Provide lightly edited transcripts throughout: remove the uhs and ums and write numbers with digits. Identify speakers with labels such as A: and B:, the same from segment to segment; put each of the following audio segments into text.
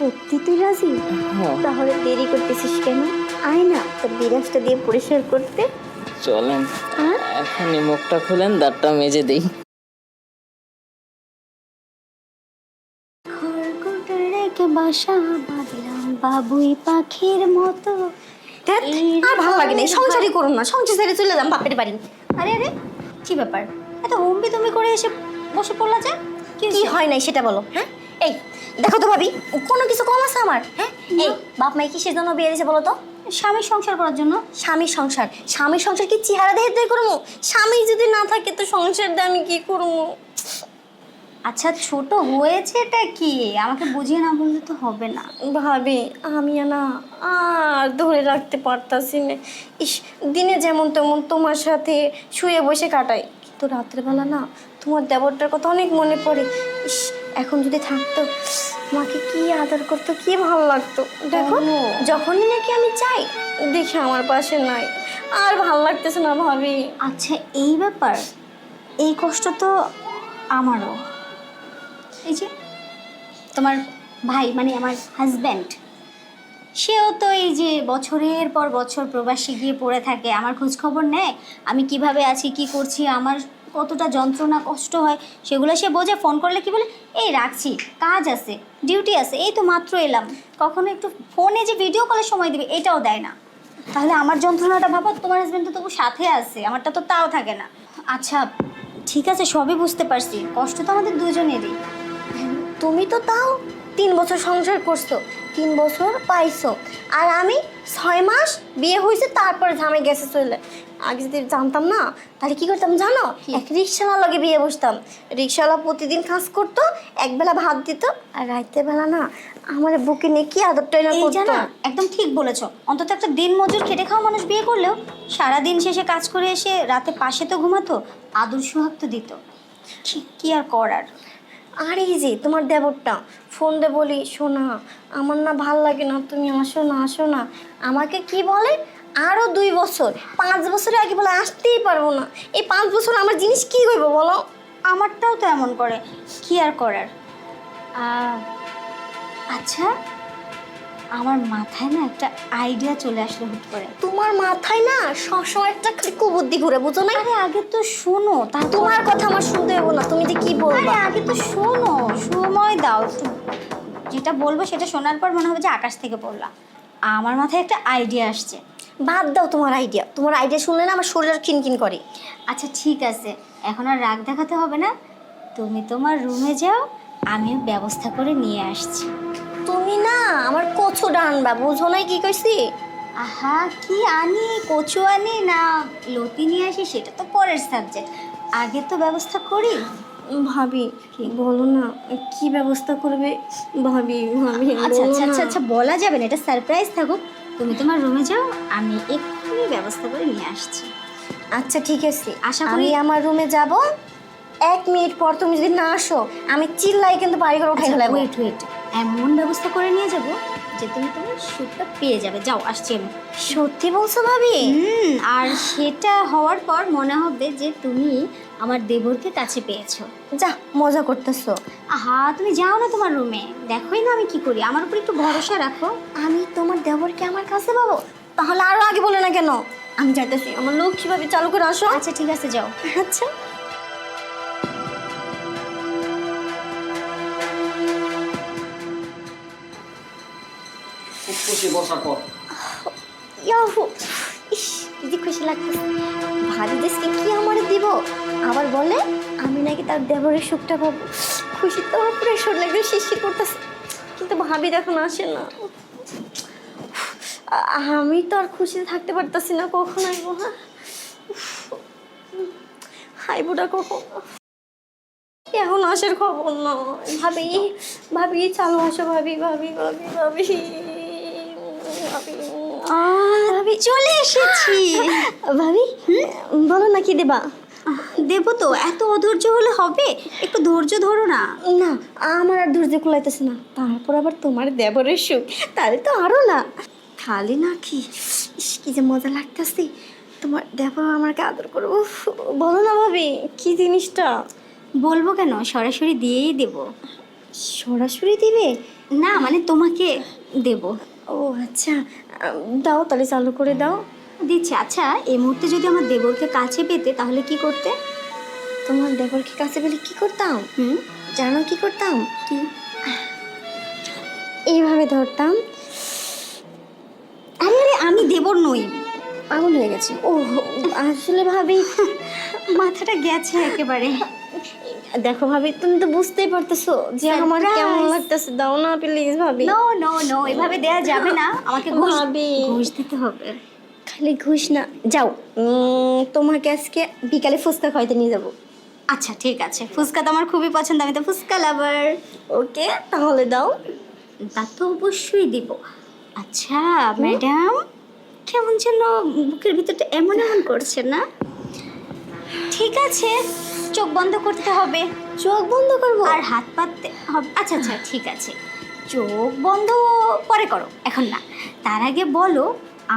A: সত্যি তুই রাজি? তাহলে দেরি করতেছিস কেন? আয় না তোর বিরাজটা দিয়ে পরিষ্কার করতে।
B: চলেন এখনই মুখটা খুলেন, দাঁতটা মেজে দিই।
A: খড়কুটো রেখে বাসা বাঁধলাম বাবুই পাখির মতো।
C: আর ভালো লাগে না, সংসারই করুন না, সংসার ছেড়ে চলে যান বাপের বাড়ি।
A: আরে আরে কি ব্যাপার, এত হম্বি তুমি করে এসে বসে পড়লা যে?
C: কি হয় নাই সেটা বলো। হ্যাঁ এই দেখো তো ভাবি, কোনো কিছু কম আছে আমার? হ্যাঁ এই বাপ মাই কিসের জন্য বিয়ে দিয়েছে বলো তো?
A: স্বামীর সংসার করার জন্য।
C: স্বামীর সংসার, স্বামীর সংসার কি চেহারা দেখে তুই করবো? স্বামী যদি না থাকে তো সংসার দিয়ে আমি কি করবো?
A: আচ্ছা ছোট হয়েছে এটা কি, আমাকে বুঝিয়ে না বললে তো হবে না।
C: ভাবি আমি না আর ধরে রাখতে পারতাছি না। ইস, দিনে যেমন তেমন তোমার সাথে শুয়ে বসে কাটাই, কিন্তু রাত্রেবেলা না তোমার দেবরটার কথা অনেক মনে পড়ে। ইস, এখন যদি থাকতো আমাকে কি আদর করতো, কি ভালো লাগতো। দেখো যখনই নাকি আমি চাই দেখি আমার পাশে নাই, আর ভালো লাগতেছে না ভাবি।
A: আচ্ছা এই ব্যাপার, এই কষ্ট তো আমারও। এই যে তোমার ভাই মানে আমার হাজব্যান্ড, সেও তো এই যে বছরের পর বছর প্রবাসী গিয়ে পড়ে থাকে, আমার খোঁজ খবর নেয় আমি কিভাবে আছি কি করছি, আমার কতটা যন্ত্রণা কষ্ট হয় সেগুলো সে বোঝে। ফোন করলে কি বলে, এই রাখছি কাজ আছে ডিউটি আছে, এই তো মাত্র এলাম। কখনো একটু ফোনে যে ভিডিও কলে সময় দিবে এটাও দেয় না। তাহলে আমার যন্ত্রণাটা ভাবো, তোমার হাজব্যান্ড তো তবু সাথে আছে, আমারটা তো তাও থাকে না। আচ্ছা ঠিক আছে সবই বুঝতে পারছি, কষ্ট তো আমাদের দুজনেরই।
C: তুমি তো তাও 3 বছর সংসার করছো, 3 বছর পাইছো, আর আমি 6 মাস বিয়ে হয়েছে তারপরে ঝামে গেছে চলে। আগে যদি জানতাম না তাহলে কি করতাম জানো? এক রিক্সাওয়ালা লগে বিয়ে বসতাম। রিক্সাওয়ালা প্রতিদিন কাজ করতো, একবেলা ভাত দিত, আর রাতের বেলা না আমার বুকে নিয়ে কি আদরটাই না
A: এই
C: করতো।
A: জানা একদম ঠিক বলেছো, অন্তত একটা দিন মজুর খেটে খাওয়া মানুষ বিয়ে করলেও সারাদিন শেষে কাজ করে এসে রাতে পাশে তো ঘুমাতো, আদর সোহাগ তো দিত। কি আর করার।
C: আর এই যে তোমার দেবরটা, ফোন দিয়ে বলি শোনা আমার না ভাল লাগে না, তুমি আসো না আসো না, আমাকে কি বলে আরও 2 বছর, 5 বছরের আগে বলে আসতেই পারবো না। এই 5 বছর আমার জিনিস কি করবো বলো?
A: আমারটাও তো এমন করে, কি আর করার। আচ্ছা আমার মাথায় না একটা আইডিয়া চলে আসলো হুট করে।
C: তোমার মাথায় না সবসময় একটা খালি কুবুদ্ধি ঘুরে, বুঝো না?
A: আরে আগে তো শোনো,
C: তোমার কথা আমার শুনতে হবে না, তুমি যে কি
A: আরে
C: বলবা।
A: আগে তো শোনো, সময় দাও একটু। যেটা বলবো সেটা শোনার পর মনে হবে যে আকাশ থেকে পড়লাম। আমার মাথায় একটা আইডিয়া আসছে।
C: বাদ দাও তোমার আইডিয়া, তোমার আইডিয়া শুনলে না আমার শরীর খিনখিন করে।
A: আচ্ছা ঠিক আছে, এখন আর রাগ দেখাতে হবে না, তুমি তোমার রুমে যাও, আমিও ব্যবস্থা করে নিয়ে আসছি।
C: তুমি না আমার কচু ডানবা, বুঝো না কি কইছি?
A: আহা কি আনি, কচু আনি না লতি নিয়ে আসি সেটা তো পরের সাবজেক্ট, আগে তো ব্যবস্থা করি।
C: ভাবি বলো না কি ব্যবস্থা করবে? ভাবি ভাবি
A: আচ্ছা
C: বলো
A: আচ্ছা
C: না।
A: আচ্ছা আচ্ছা বলা যাবে না, এটা সারপ্রাইজ থাকুক। তুমি তোমার রুমে যাও, আমি এক্ষুনি ব্যবস্থা করে নিয়ে আসছি।
C: আচ্ছা ঠিক আছে,
A: আশা করি-
C: আমি আমার রুমে যাব। 1 মিনিট পর তুমি যদি না আসো আমি চিল্লাই কিন্তু বাড়ি ঘর উঠাই ফেলাবো।
A: ওয়েট ওয়েট, এমন ব্যবস্থা করে নিয়ে যাব যে তুমি তোমার শ্যুটটা পেয়ে যাবে। যাও আসছি আমি।
C: সত্যি বলছো ভাবি?
A: আর সেটা হওয়ার পর মনে হবে যে তুমি আমার দেবরকে কাছে পেয়েছো।
C: যা মজা করতেছো।
A: আহা তুমি যাও না তোমার রুমে, দেখোই না আমি কি করি, আমার উপর একটু ভরসা রাখো।
C: আমি তোমার দেবরকে আমার কাছে পাবো? তাহলে আরো আগে বলে না কেন? আমি যাইতেছি, আমার লক্ষ্মী ভাবি চালু করে আসো।
A: আচ্ছা ঠিক আছে যাও।
C: আচ্ছা
B: খুশি বসার পর
C: ইয়াহু, ইস কি যে খুশি লাগতেছে। ভাবি দেশকে কি আমার দিব, আবার বলে আমি নাকি তার দেবরের সুখটা পাবো। খুশি তো প্রেশার লাগবে, শিশির করতেছে, কিন্তু ভাবি দেখুন আসে না। আমি তো আর খুশিতে থাকতে পারতেছি না, কখন আইবো? হ্যাঁ আইবোটা কখন? এখন আসার খবর না। ভাবি ভাবি চালু আসো, ভাবি ভাবি ভাবি ভাবি ভাবি
A: ভাবি চলে এসেছি।
C: ভাবি বলো না কি দেবা?
A: দেবো তো, এত অধৈর্য হলে হবে, একটু ধৈর্য ধরো না।
C: না আমার আর ধৈর্য কুলাইতেছে না, তারপর আবার তোমার দেবরের সুখ, তাহলে তো আরো না। খালি নাকি ইস কি যে মজা লাগতেছে, তোমার দেবর আমাকে আদর করবো। বলো না ভাবি কি জিনিসটা?
A: বলবো কেন, সরাসরি দিয়েই দেবো।
C: সরাসরি দিবে?
A: না মানে তোমাকে দেব।
C: ও আচ্ছা, দাও তাহলে চালু করে দাও।
A: দিচ্ছি। আচ্ছা এই মুহূর্তে যদি আমার দেবরকে কাছে পেতে তাহলে কি করতে?
C: তোমার দেবরকে কাছে পেলে কি করতাম
A: হুম,
C: জানো? কি করতাম?
A: কি?
C: এইভাবে ধরতাম।
A: আরে আরে আমি দেবর নই।
C: পাগল হয়ে গেছে। ও আসলে ভাবি,
A: মাথাটা গেছে একেবারে।
C: দেখো ভাবি, তুমি তো বুঝতেই পারতেছো যে আমার
A: Surprise!
C: কেমন লাগতেছে। দাও না প্লিজ ভাবি।
A: নো নো নো, এভাবে দেয়া যাবে না, আমাকে ঘুষ
C: ভাবি।
A: ঘুষ দিতে হবে।
C: খালি ঘুষ না, যাও তোমাকে আজকে বিকালে ফুচকা খাইতে নিয়ে যাবো।
A: আচ্ছা ঠিক আছে, ফুচকা তো আমার খুবই পছন্দ, আমি তো ফুচকা লাভার।
C: ওকে তাহলে দাও।
A: তা তো অবশ্যই দিব। আচ্ছা ম্যাডাম, কেমন যেন বুকের ভিতরটা এমন এমন করছে না? ঠিক আছে, চোখ বন্ধ করতে হবে।
C: চোখ বন্ধ করবো?
A: আর হাত পাততে হবে। আচ্ছা আচ্ছা ঠিক আছে, চোখ বন্ধ পরে করো, এখন না। তার আগে বলো,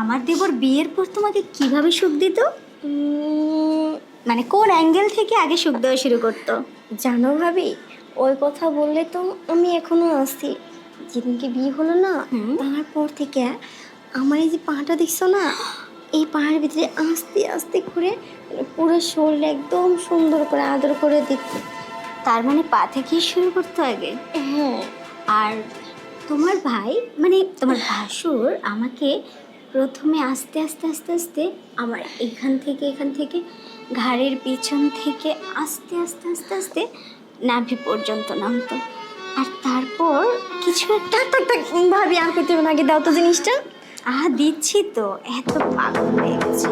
A: আমার দেবর বিয়ের পর তোমাকে কিভাবে সুখ দিত? মানে কোন অ্যাঙ্গেল থেকে আগে সুখ দেওয়া শুরু করতো?
C: জানো ভাবি, ওই কথা বললে তো আমি এখনো আছি। যেদিনকে বিয়ে হলো না, তারপর থেকে আমার এই যে পাটা দেখছো না, এই পাহাড়ের ভিতরে আস্তে আস্তে করে পুরো শরীর একদম সুন্দর করে আদর করে দিত।
A: তার মানে পা থেকেই শুরু করতো আগে?
C: হ্যাঁ।
A: আর তোমার ভাই মানে তোমার ভাসুর আমাকে প্রথমে আস্তে আস্তে আস্তে আস্তে আমার এখান থেকে ঘাড়ের পিছন থেকে আস্তে আস্তে আস্তে আস্তে নাভি পর্যন্ত নামতো। আর তারপর কিছু একটা
C: থাক থাক থাক ভাবি, আর করতে হবে না, আগে দাও তো জিনিসটা।
A: দিচ্ছি তো, এত পাগল হয়ে গেছে।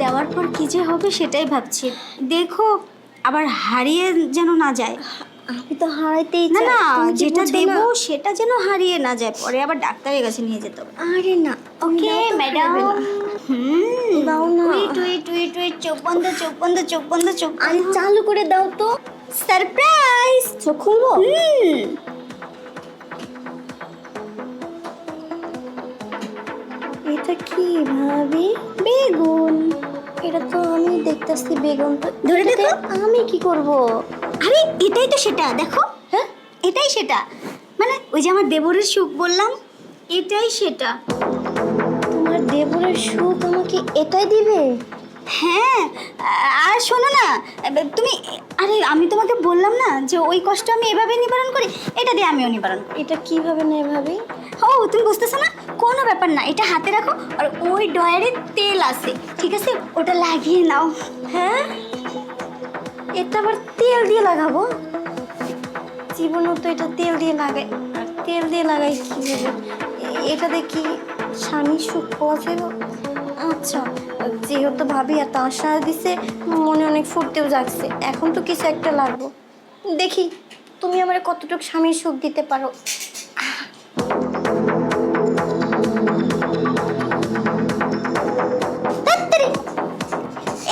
A: দেওয়ার পর কি যে হবে সেটাই ভাবছি। দেখো আবার হারিয়ে যেন না যায়।
C: আমি তো হারাইতেই
A: না
C: চাই,
A: না,
C: তুমি যে
A: যেটা
C: বুঝো
A: দেবো
C: না।
A: সেটা যেন হারিয়ে না যায়, পরে আবার ডাক্তারের কাছে নিয়ে যেতে হবে।
C: আরে না, তুমি
A: ওকে
C: দাও তো,
A: ম্যাডাম।
C: হারাবে না। দাও না।
A: টুই টুই টুই টুই, চোখ বন্ধ চোখ বন্ধ চোখ বন্ধ চোখ
C: আরে চালু করে দাও তো।
A: সারপ্রাইজ।
C: চোখ খুলবো? এটা কি ভাবি?
A: বেগুন।
C: এটা তো আমি দেখতেছি বেগুন, তো
A: ধরে
C: এটাতে
A: দেখো।
C: আমি কি করব?
A: আরে এটাই তো সেটা, দেখো। হ্যাঁ এটাই সেটা, মানে ওই যে আমার দেবরের সুখ বললাম, এটাই সেটা।
C: তোমার দেবরের সুখ আমাকে এটাই দিবে?
A: হ্যাঁ, আর শোনো না, তুমি, আরে আমি তোমাকে বললাম না যে ওই কষ্ট আমি এভাবে নিবারণ করি, এটা দিয়ে আমিও নিবারণ করি।
C: এটা কিভাবে নেয় ভাবি?
A: ও তুমি বুঝতেছো না? কোনো ব্যাপার না, এটা হাতে রাখো আর ওই ডয়ারে তেল আছে, ঠিক আছে, ওটা লাগিয়ে নাও।
C: হ্যাঁ, এটা আবার তেল দিয়ে লাগাবো? জীবনেও তো এটা তেল দিয়ে লাগাই, আর তেল দিয়ে লাগাই কিভাবে? এটা দেখি স্বামীর সুখ পাওয়া যাবে। আচ্ছা, যেহেতু ভাবি এত আশা দিছে, মনে অনেক ফুর্তিও জাগছে, এখন তো কিছু একটা লাগবো। দেখি তুমি আমার কতটুকু স্বামীর সুখ দিতে পারো।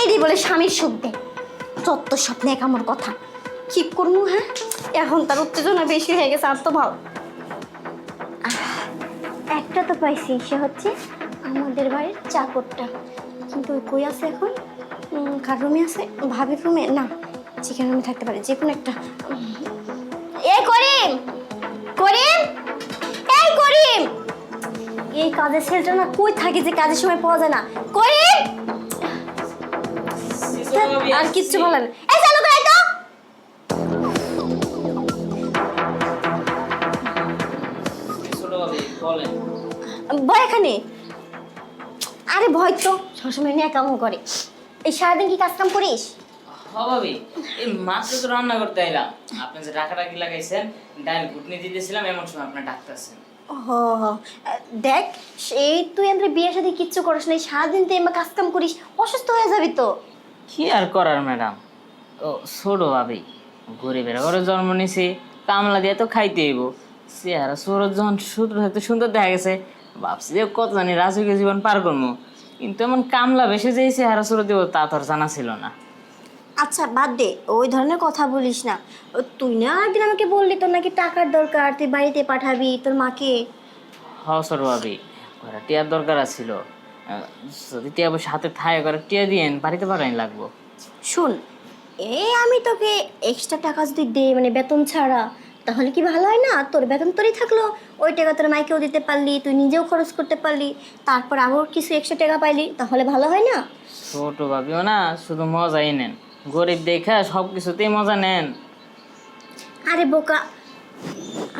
C: এরই বলে স্বামীর সুখ দে, যত স্বপ্নে এক আমার কথা কি করবো। হ্যাঁ, এখন তার উত্তেজনা বেশি হয়ে গেছে, আর তো ভালো। একটা তো পাইছি, সে হচ্ছে আমাদের বাড়ির চাকরটা, কিন্তু ওই কই আছে এখন? কার রুমে আছে? ভাবির রুমে? না, চিকেন রুমে থাকতে পারে, যে কোনো একটা। এই করিম, করিম, এই করিম, এই কাজের ছেলেটা না কই থাকে যে কাজের সময় পাওয়া যায় না? করিম, আর কিচ্ছু বলেন। এই চালু করে তো।
B: ছোট ভাবি বলেন।
C: ভয় এখানে? আরে ভয় তো সবসময় নিয়ে কাম করে। এই সারাদিন কি কাজ কাম করিস?
B: ভাবি এই মাত্র তো রান্না করতে এলাম, আপনি যে ডাকাডাকি লাগাইছেন, ডাল ঘুটনি দিতেছিলাম, এমন সময় আপনার ডাকতেছেন।
C: ও দেখ, এই তুই আমাদের বিয়ের সাথে কিচ্ছু করিস না, সারাদিন তুই আমার কাজ কাম করিস, অসুস্থ হয়ে যাবি তো।
B: কি আর করার ম্যাডাম, ও ছোট ভাবি গরিবের ঘরে জন্ম নিছি, কামলা দিয়ে তো খাইতে হইব। চেহারা সুরত যখন সুন্দর থাকতে সুন্দর দেখা গেছে, ভাবছি যে কত জানি রাজকীয় জীবন পার করবো, কিন্তু এমন কামলা বেসে যে চেহারা সুরত দিব তা তো আর জানা ছিল না।
C: আচ্ছা বাদ দে, ওই ধরনের কথা বলিস না। তুই না একদিন আমাকে বললি তোর নাকি টাকার দরকার, তুই বাড়িতে পাঠাবি তোর মাকে।
B: হ ছোট ভাবি, ঘরে টিয়ার দরকার ছিল, যদি টিয়া বসে হাতে থায় করে টিয়া দিয়েন, বাড়িতে পাঠাই লাগবো।
C: শোন, এই আমি তোকে এক্সট্রা টাকা যদি দে, মানে বেতন ছাড়া, তাহলে কি ভালো হয় না? তোর বেতন তোরই থাকলো, ওই টাকা তোর মাইকেও দিতে পারলি, তুই নিজেও খরচ করতে পারলি, তারপর আবার কিছু এক্সট্রা টাকা পাইলি, তাহলে ভালো হয় না?
B: ছোট ভাবিও না শুধু মজাই নেন, গরিব দেখা সব কিছুতেই মজা নেন।
C: আরে বোকা,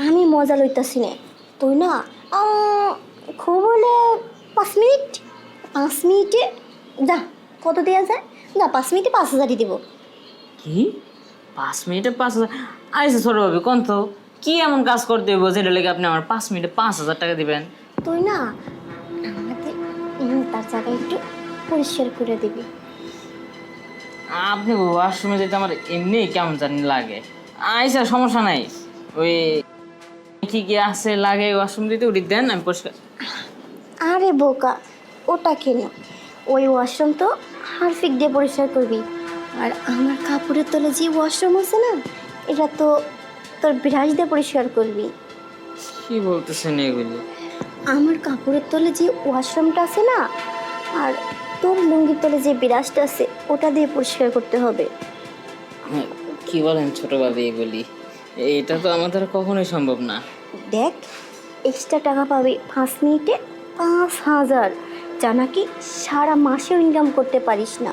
C: আমি মজা লইতাছি না, তুই না খুব হলে 5 মিনিট, 5 মিনিটে যা, কত দেওয়া যায়? যা 5 মিনিটে 5,000ই দিব।
B: কি 5 মিনিটে 5,000? আইসে ছোট ভাবি কোন তো কি এমন কাজ করতে হইব যেটা লেগে আপনি আমার 5 মিনিটে 5,000 টাকা দিবেন?
C: তুই না আমাদের তার জায়গায় একটু পরিষ্কার করে দিবি।
B: আপনি ওয়াশরুমে যেতে আমার এমনি কেমন জানি লাগে। আইসা সমস্যা নাই, ওই কি কি আছে লাগে ওয়াশরুম দিতে উঠি দেন, আমি পরিষ্কার।
C: আরে বোকা, ওটা কেন? ওই ওয়াশরুম তো হারফিক দিয়ে পরিষ্কার করবি, আর আমার কাপড়ের তলে যে ওয়াশরুম আছে না, এটা তো তোর ব্রাশ দিয়ে পরিষ্কার করবি।
B: কি বলতেছেন এগুলি?
C: আমার কাপড়ের তলে যে ওয়াশরুমটা আছে না, আর তোর লুঙ্গির তলে যে ব্রাশটা আছে, ওটা দিয়ে পরিষ্কার করতে হবে।
B: কি বলেন ছোট ভাবি এগুলি? এটা তো আমাদের কখনোই সম্ভব না।
C: দেখ, এক্সট্রা টাকা পাবি 5 মিনিটে 5,000, যা নাকি সারা মাসেও ইনকাম করতে পারিস না।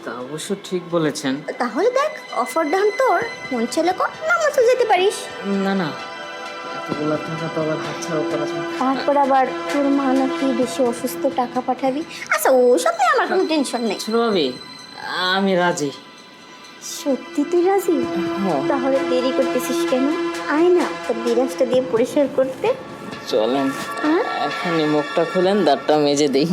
B: তা অবশ্য ঠিক বলেছেন।
C: তাহলে দেখ, অফার ডান তোর, মন ছেলে কর, নামাজও যেতে পারিস।
B: না না, এতগুলো টাকা তো আবার হাত ছাড়া করা যায় না।
C: তারপর আবার তোর মা নাকি বেশি অসুস্থ, টাকা পাঠাবি। আচ্ছা, ওসব নিয়ে আমার কোনো টেনশন নেই।
B: ছোট ভাবি আমি রাজি।
C: সত্যি তুই রাজি?
B: হ্যাঁ।
C: তাহলে দেরি করতেছিস কেন? আয় না, তোর বিরাজটা দিয়ে পরিষ্কার করতে।
B: চলেন
C: হ্যাঁ?
B: এখনই মুখটা খুলেন, দাঁতটা মেজে দিই।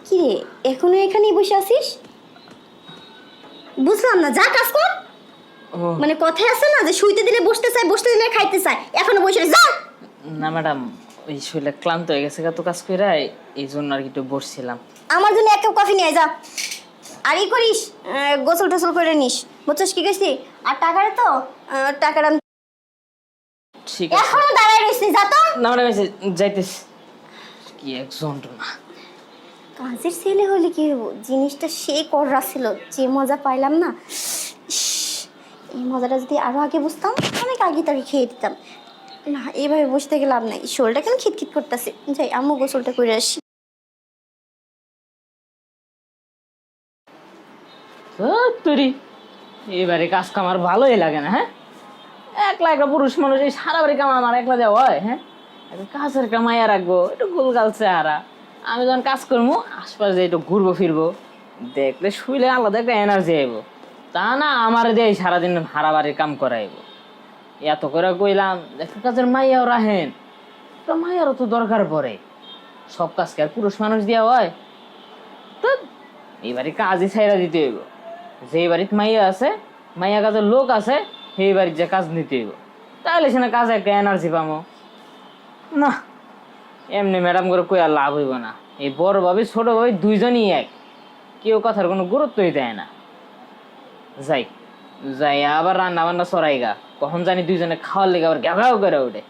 C: কি রে, এখনো এখানেই বসে আছিস? বুঝলাম না, যা কাজ কর।
B: ও
C: মানে কথায় আছে না যে শুইতে দিলে বসতে চায়, বসতে দিলে খাইতে চায়, এখনো বসে যা।
B: না ম্যাডাম, ওই শরীরে ক্লান্ত হয়ে গেছে, এত কাজ করে এই জন্য আর কি একটু বসছিলাম।
C: আমার জন্য 1 কাপ কফি নিয়ে আয়, যা। আর ই করিস, গোসল টোসল করে নিস, বুঝছিস কি কইছি? আর টাকাটা তো টাকাটা আমি
B: ঠিক আছে।
C: এখনো দাঁড়ায় রইছি, যা তো।
B: না ম্যাডাম যাইতেছি। কি এক যন্ত্রণা।
C: কাজের ছেলে হলে কি হবো, জিনিসটা সেই কররা ছিল, যে মজা পাইলাম না, ইস, এই মজাটা যদি আরো আগে বুঝতাম, অনেক আগে তাকে খেয়ে দিতাম। না, এইভাবে বসে থেকে লাভ নাই, শরীরটা কেন খিটখিট করতেছে। যাই, আম্মু গোসলটা করে আসি।
B: তোরি এবারে কাজ কাম আর ভালোই লাগে না। হ্যাঁ, একলা একটা পুরুষ মানুষ এই সারা বাড়ি কাম আমার একলা দেওয়া হয়? হ্যাঁ, একটা কাজের কামাইয়া রাখবো, একটু গোলগাল চেহারা, আমি যখন কাজ করবো আশপাশে একটু ঘুরবো ফিরবো, দেখলে শুইলে আলাদা একটা এনার্জি আইব। তা না আমার দিয়ে সারাদিন হারা বাড়ির কাম করাইব। এত করে কইলাম একটা কাজের মাইয়াও রাহেন, তো মাইয়ারও তো দরকার পড়ে, সব কাজ কি আর পুরুষ মানুষ দেওয়া হয়? তো এই বাড়ি কাজই ছাইরা দিতে হইব। যে বাড়িতে মাইয়া আছে, মাইয়া কাজের লোক আছে, সেই বাড়ির যে কাজ নিতে হইব, তাহলে সে না কাজে একটা এনার্জি পাবো। না, এমনি ম্যাডাম করে কই আর লাভ হইব না। এই বড় ভাবি ছোট ভাবি দুইজনই এক, কেউ কথার কোনো গুরুত্বই দেয় না। যাই যাই আবার রান্না বান্না চড়াইগা, কখন জানি দুইজনে খাওয়ার লেগে আবার ঘ্যাও ঘ্যাও করে ওঠে।